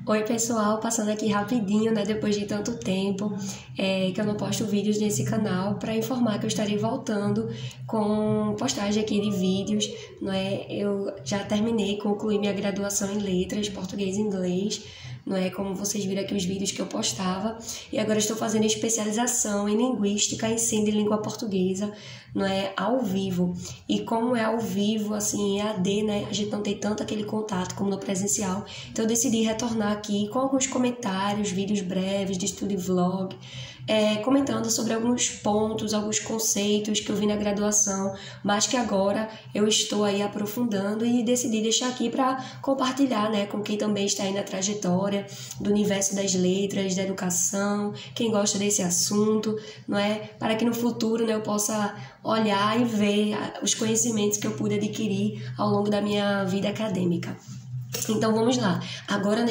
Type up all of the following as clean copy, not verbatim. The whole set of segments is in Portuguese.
Oi pessoal, passando aqui rapidinho, né, depois de tanto tempo que eu não posto vídeos nesse canal, para informar que eu estarei voltando com postagem aqui de vídeos, não é? Eu já concluí minha graduação em letras, português e inglês, não é? Como vocês viram aqui os vídeos que eu postava, e agora estou fazendo especialização em linguística e ensino de língua portuguesa, não é? Ao vivo. E como é ao vivo, assim, EAD, né? A gente não tem tanto aquele contato como no presencial, então eu decidi retornar aqui com alguns comentários, vídeos breves de estudo e vlog, comentando sobre alguns pontos, alguns conceitos que eu vi na graduação, mas que agora eu estou aí aprofundando e decidi deixar aqui para compartilhar, né, com quem também está aí na trajetória do universo das letras, da educação, quem gosta desse assunto, não é? Para que no futuro, né, eu possa olhar e ver os conhecimentos que eu pude adquirir ao longo da minha vida acadêmica. Então vamos lá. Agora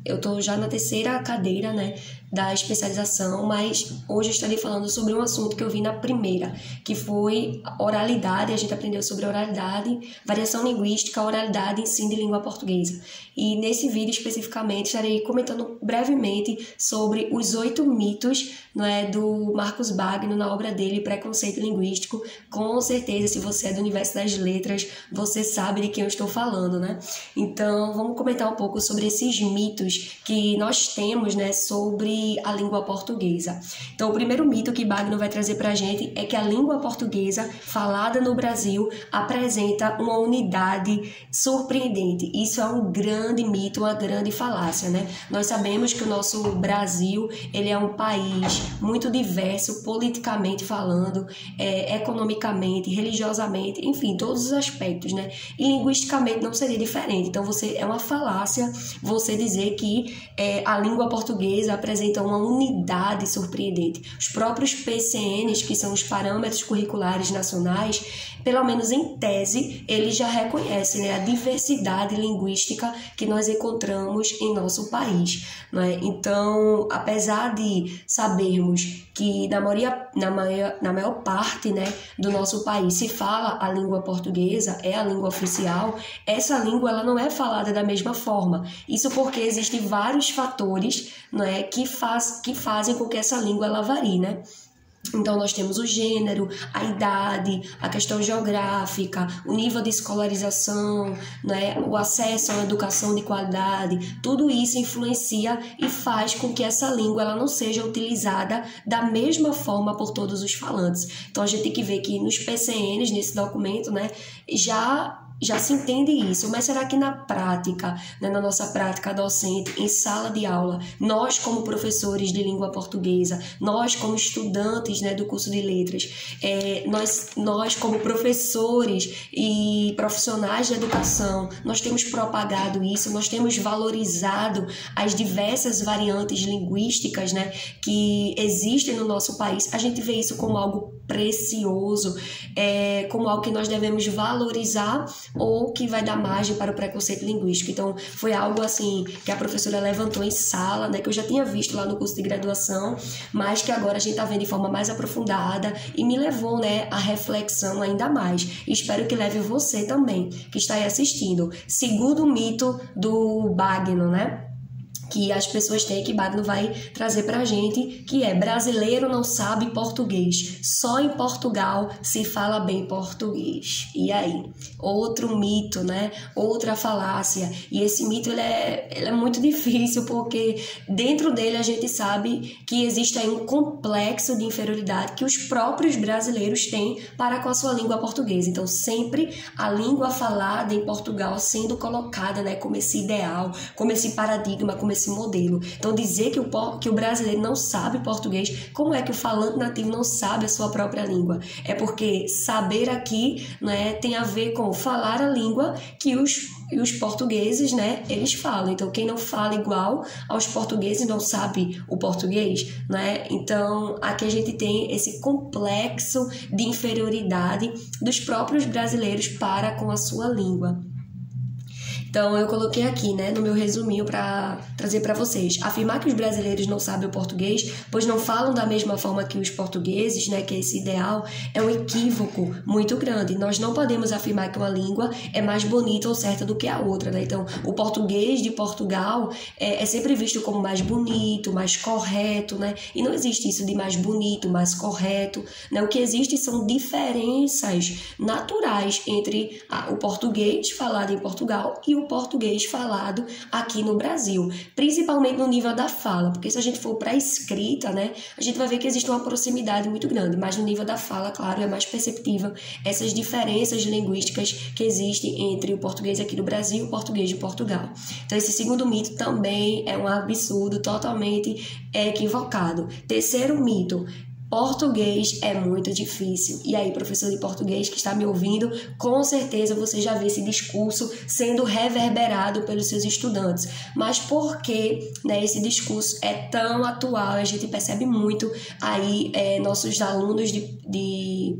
eu estou já na terceira cadeira, né, da especialização, mas hoje eu estarei falando sobre um assunto que eu vi na primeira, que foi oralidade. A gente aprendeu sobre oralidade, variação linguística, oralidade e ensino de língua portuguesa. E nesse vídeo especificamente estarei comentando brevemente sobre os 8 mitos, não é, do Marcos Bagno na obra dele, Preconceito Linguístico. Com certeza, se você é do universo das letras, você sabe de quem eu estou falando, né? Então, vamos comentar um pouco sobre esses mitos que nós temos, né, sobre a língua portuguesa. Então, o primeiro mito que Bagno vai trazer para a gente é que a língua portuguesa falada no Brasil apresenta uma unidade surpreendente. Isso é um grande mito, uma grande falácia, né? Nós sabemos que o nosso Brasil, ele é um país muito diverso, politicamente falando, economicamente, religiosamente, enfim, todos os aspectos, né? E linguisticamente não seria diferente. Então, é uma falácia você dizer que a língua portuguesa apresenta uma unidade surpreendente. Os próprios PCNs, que são os Parâmetros Curriculares Nacionais, pelo menos em tese, eles já reconhecem, né, a diversidade linguística que nós encontramos em nosso país, não é? Então, apesar de sabermos que na maior parte, né, do nosso país se fala a língua portuguesa, é a língua oficial, essa língua ela não é falada da mesma forma. Isso porque existem vários fatores, não é, que fazem com que essa língua ela varie, né? Então, nós temos o gênero, a idade, a questão geográfica, o nível de escolarização, né, o acesso a uma educação de qualidade. Tudo isso influencia e faz com que essa língua ela não seja utilizada da mesma forma por todos os falantes. Então, a gente tem que ver que nos PCNs, nesse documento, né, já se entende isso, mas será que na prática, né, na nossa prática docente, em sala de aula, nós como professores de língua portuguesa, nós como estudantes, né, do curso de letras, nós como professores e profissionais da educação, nós temos propagado isso, nós temos valorizado as diversas variantes linguísticas, né, que existem no nosso país. A gente vê isso como algo precioso, como algo que nós devemos valorizar, ou que vai dar margem para o preconceito linguístico. Então, foi algo assim que a professora levantou em sala, né, que eu já tinha visto lá no curso de graduação, mas que agora a gente está vendo de forma mais aprofundada e me levou, né, à reflexão ainda mais. E espero que leve você também, que está aí assistindo. Segundo mito do Bagno, né, que as pessoas têm, que Bagno vai trazer pra gente, que é: brasileiro não sabe português, só em Portugal se fala bem português. E aí? Outro mito, né? Outra falácia. E esse mito ele é muito difícil, porque dentro dele a gente sabe que existe aí um complexo de inferioridade que os próprios brasileiros têm para com a sua língua portuguesa. Então, sempre a língua falada em Portugal sendo colocada, né, como esse ideal, como esse paradigma, como esse modelo. Então, dizer que o brasileiro não sabe português, como é que o falante nativo não sabe a sua própria língua? É porque saber aqui, né, tem a ver com falar a língua que os portugueses, né, eles falam. Então, quem não fala igual aos portugueses não sabe o português, né? Então, aqui a gente tem esse complexo de inferioridade dos próprios brasileiros para com a sua língua. Então, eu coloquei aqui, né, no meu resuminho para trazer para vocês. Afirmar que os brasileiros não sabem o português, pois não falam da mesma forma que os portugueses, né, que é esse ideal, é um equívoco muito grande. Nós não podemos afirmar que uma língua é mais bonita ou certa do que a outra, né? Então, o português de Portugal é sempre visto como mais bonito, mais correto, né? E não existe isso de mais bonito, mais correto, né? O que existe são diferenças naturais entre o português falado em Portugal e o português falado aqui no Brasil, principalmente no nível da fala, porque se a gente for para a escrita, né, a gente vai ver que existe uma proximidade muito grande, mas no nível da fala, claro, é mais perceptível essas diferenças linguísticas que existem entre o português aqui do Brasil e o português de Portugal. Então, esse segundo mito também é um absurdo, totalmente equivocado. Terceiro mito: português é muito difícil. E aí, professor de português que está me ouvindo, com certeza você já vê esse discurso sendo reverberado pelos seus estudantes. Mas por que, né, esse discurso é tão atual? A gente percebe muito aí nossos alunos de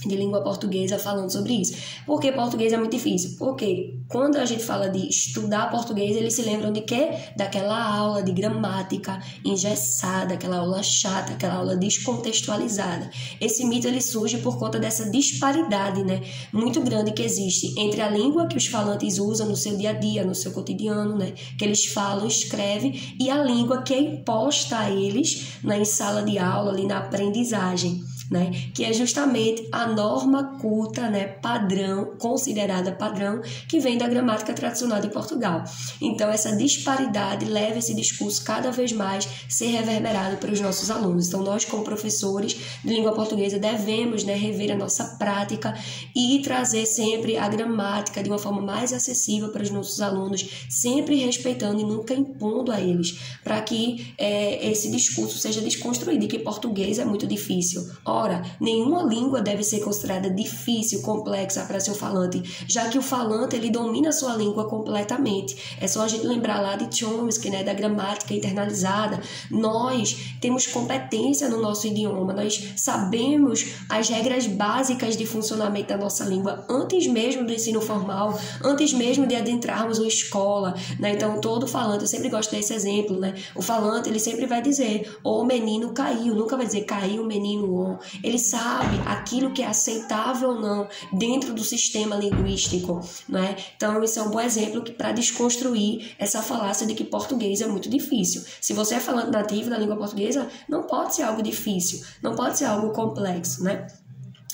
língua portuguesa falando sobre isso. Por que português é muito difícil? Porque quando a gente fala de estudar português, eles se lembram de quê? Daquela aula de gramática engessada, aquela aula chata, aquela aula descontextualizada. Esse mito ele surge por conta dessa disparidade, né, muito grande que existe entre a língua que os falantes usam no seu dia a dia, no seu cotidiano, né, que eles falam, escrevem, e a língua que é imposta a eles, né, em sala de aula, ali na aprendizagem, né, que é justamente a norma culta, né, padrão, considerada padrão, que vem da gramática tradicional de Portugal. Então, essa disparidade leva esse discurso cada vez mais a ser reverberado para os nossos alunos. Então, nós, como professores de língua portuguesa, devemos, né, rever a nossa prática e trazer sempre a gramática de uma forma mais acessível para os nossos alunos, sempre respeitando e nunca impondo a eles, para que esse discurso seja desconstruído, e que português é muito difícil. Ora, nenhuma língua deve ser considerada difícil, complexa para seu falante, já que o falante ele domina a sua língua completamente. É só a gente lembrar lá de Chomsky, né, da gramática internalizada. Nós temos competência no nosso idioma, nós sabemos as regras básicas de funcionamento da nossa língua antes mesmo do ensino formal, antes mesmo de adentrarmos uma escola, né? Então, todo falante, eu sempre gosto desse exemplo, né? O falante, ele sempre vai dizer: o menino caiu, nunca vai dizer caiu o menino, ele sabe aquilo que é aceitável ou não dentro do sistema linguístico, né? Então, isso é um bom exemplo para desconstruir essa falácia de que português é muito difícil. Se você é falante nativo da língua portuguesa, não pode ser algo difícil, não pode ser algo complexo, né?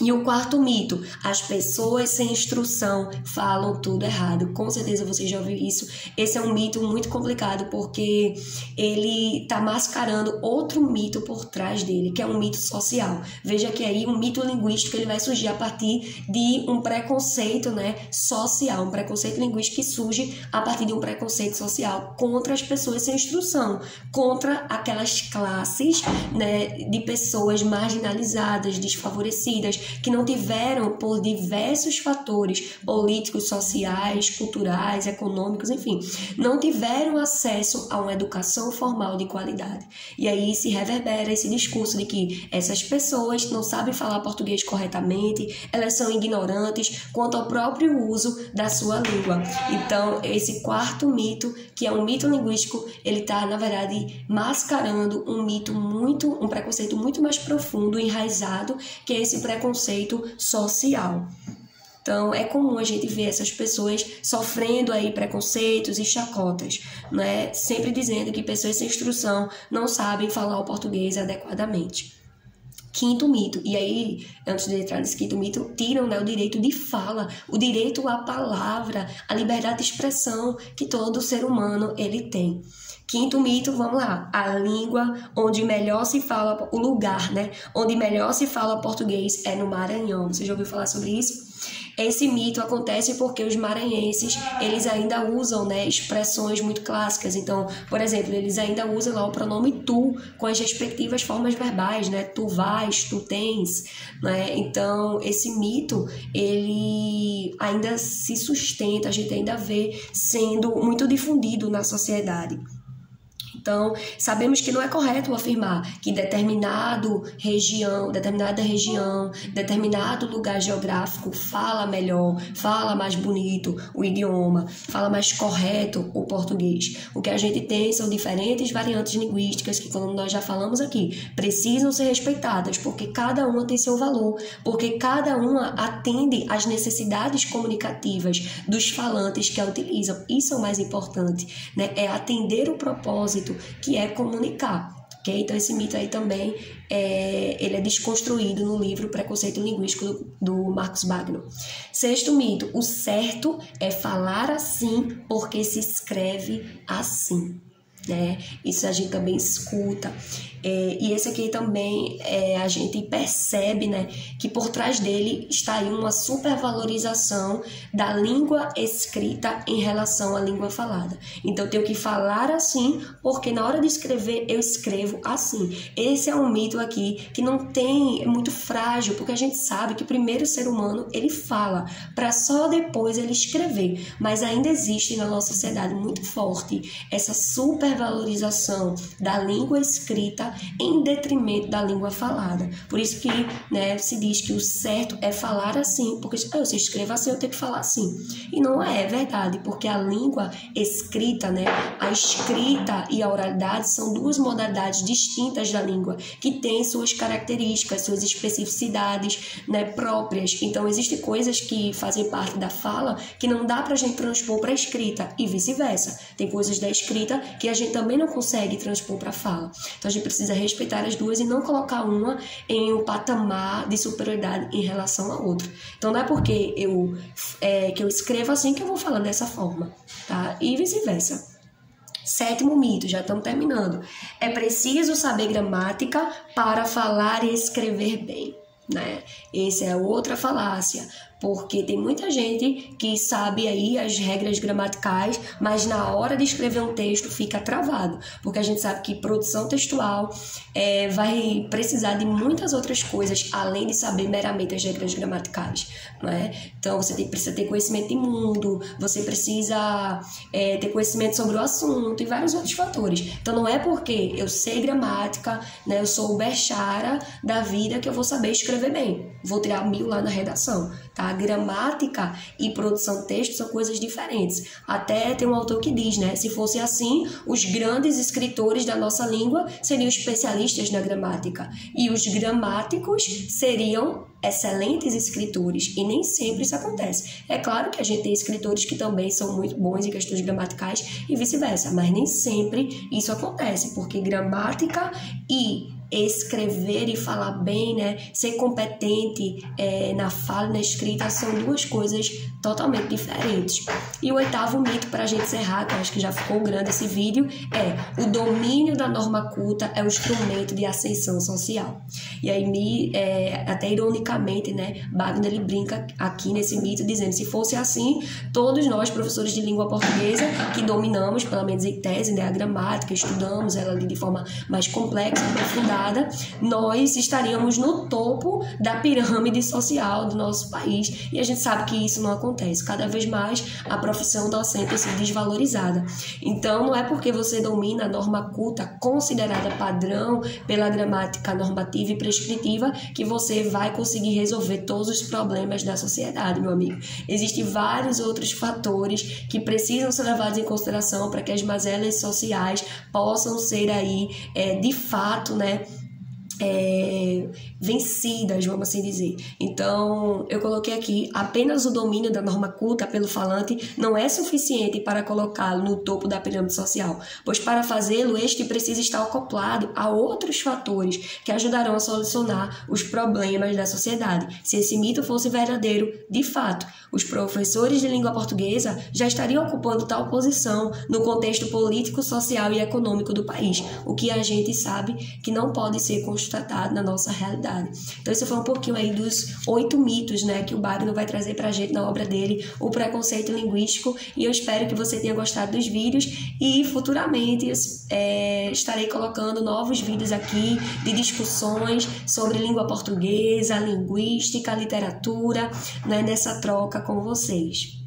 E o quarto mito: as pessoas sem instrução falam tudo errado. Com certeza você já ouviu isso. Esse é um mito muito complicado, porque ele está mascarando outro mito por trás dele, que é um mito social. Veja que aí um mito linguístico ele vai surgir a partir de um preconceito, né, social, um preconceito linguístico que surge a partir de um preconceito social contra as pessoas sem instrução, contra aquelas classes, né, de pessoas marginalizadas, desfavorecidas, que não tiveram, por diversos fatores políticos, sociais, culturais, econômicos, enfim, não tiveram acesso a uma educação formal de qualidade. E aí se reverbera esse discurso de que essas pessoas não sabem falar português corretamente, elas são ignorantes quanto ao próprio uso da sua língua. Então, esse quarto mito, que é um mito linguístico, ele está, na verdade, mascarando um preconceito muito mais profundo, enraizado, que é esse preconceito social. Então, é comum a gente ver essas pessoas sofrendo aí preconceitos e chacotas, né? Sempre dizendo que pessoas sem instrução não sabem falar o português adequadamente. Quinto mito, e aí, antes de entrar nesse quinto mito, tiram, né, o direito de fala, o direito à palavra, a liberdade de expressão que todo ser humano ele tem. Quinto mito, vamos lá: a língua onde melhor se fala, o lugar, né, onde melhor se fala português é no Maranhão. Você já ouviu falar sobre isso? Esse mito acontece porque os maranhenses, eles ainda usam, né, expressões muito clássicas. Então, por exemplo, eles ainda usam lá o pronome tu com as respectivas formas verbais, né? Tu vais, tu tens, né? Então, esse mito, ele ainda se sustenta, a gente ainda vê sendo muito difundido na sociedade. Então, sabemos que não é correto afirmar que determinada região, determinado lugar geográfico fala melhor, fala mais bonito o idioma, fala mais correto o português. O que a gente tem são diferentes variantes linguísticas que, como nós já falamos aqui, precisam ser respeitadas, porque cada uma tem seu valor, porque cada uma atende às necessidades comunicativas dos falantes que a utilizam. Isso é o mais importante, né? É atender o propósito, que é comunicar. Okay? Então, esse mito aí também ele é desconstruído no livro Preconceito Linguístico do Marcos Bagno. Sexto mito: o certo é falar assim porque se escreve assim. Né? Isso a gente também escuta. E esse aqui também a gente percebe, né, que por trás dele está aí uma supervalorização da língua escrita em relação à língua falada. Então, eu tenho que falar assim, porque na hora de escrever, eu escrevo assim. Esse é um mito aqui que não tem, é muito frágil, porque a gente sabe que primeiro o ser humano, ele fala, para só depois ele escrever. Mas ainda existe na nossa sociedade muito forte essa supervalorização da língua escrita em detrimento da língua falada. Por isso que, né, se diz que o certo é falar assim, porque se eu escrevo assim, eu tenho que falar assim. E não é verdade, porque a língua escrita, né, a escrita e a oralidade são duas modalidades distintas da língua, que têm suas características, suas especificidades, né, próprias. Então, existem coisas que fazem parte da fala que não dá pra gente transpor para a escrita e vice-versa. Tem coisas da escrita que a gente também não consegue transpor para a fala. Então, a gente precisa respeitar as duas e não colocar uma em um patamar de superioridade em relação à outra. Então, não é porque que eu escrevo assim que eu vou falar dessa forma, tá? E vice-versa. Sétimo mito, já estamos terminando. É preciso saber gramática para falar e escrever bem, né? Essa é outra falácia, porque tem muita gente que sabe aí as regras gramaticais, mas na hora de escrever um texto fica travado, porque a gente sabe que produção textual vai precisar de muitas outras coisas, além de saber meramente as regras gramaticais, não é? Então, você precisa ter conhecimento de mundo, você precisa ter conhecimento sobre o assunto e vários outros fatores. Então, não é porque eu sei gramática, né, eu sou o Bechara da vida que eu vou saber escrever bem. Vou tirar 1000 lá na redação, tá? Gramática e produção de texto são coisas diferentes. Até tem um autor que diz, né? Se fosse assim, os grandes escritores da nossa língua seriam especialistas na gramática. E os gramáticos seriam excelentes escritores. E nem sempre isso acontece. É claro que a gente tem escritores que também são muito bons em questões gramaticais e vice-versa. Mas nem sempre isso acontece. Porque gramática e escrever e falar bem, né, ser competente na fala e na escrita são duas coisas totalmente diferentes. E o oitavo mito, para a gente encerrar, que eu acho que já ficou grande esse vídeo, é: o domínio da norma culta é o instrumento de ascensão social. E aí, até ironicamente, né, Bagno, ele brinca aqui nesse mito dizendo: se fosse assim, todos nós, professores de língua portuguesa, que dominamos, pelo menos em tese, né, a gramática, estudamos ela ali de forma mais complexa, aprofundada, nós estaríamos no topo da pirâmide social do nosso país. E a gente sabe que isso não acontece. Cada vez mais a profissão docente tem sido desvalorizada. Então, não é porque você domina a norma culta considerada padrão pela gramática normativa e prescritiva que você vai conseguir resolver todos os problemas da sociedade, meu amigo. Existem vários outros fatores que precisam ser levados em consideração para que as mazelas sociais possam ser aí, de fato, né, vencidas, vamos assim dizer. Então, eu coloquei aqui: apenas o domínio da norma culta pelo falante não é suficiente para colocá-lo no topo da pirâmide social, pois para fazê-lo, este precisa estar acoplado a outros fatores que ajudarão a solucionar os problemas da sociedade. Se esse mito fosse verdadeiro, de fato, os professores de língua portuguesa já estariam ocupando tal posição no contexto político, social e econômico do país, o que a gente sabe que não pode ser constatado na nossa realidade. Então, esse foi um pouquinho aí dos 8 mitos, né, que o Bagno vai trazer pra gente na obra dele, O Preconceito Linguístico, e eu espero que você tenha gostado dos vídeos e futuramente estarei colocando novos vídeos aqui de discussões sobre língua portuguesa, linguística, literatura, né, nessa troca com vocês.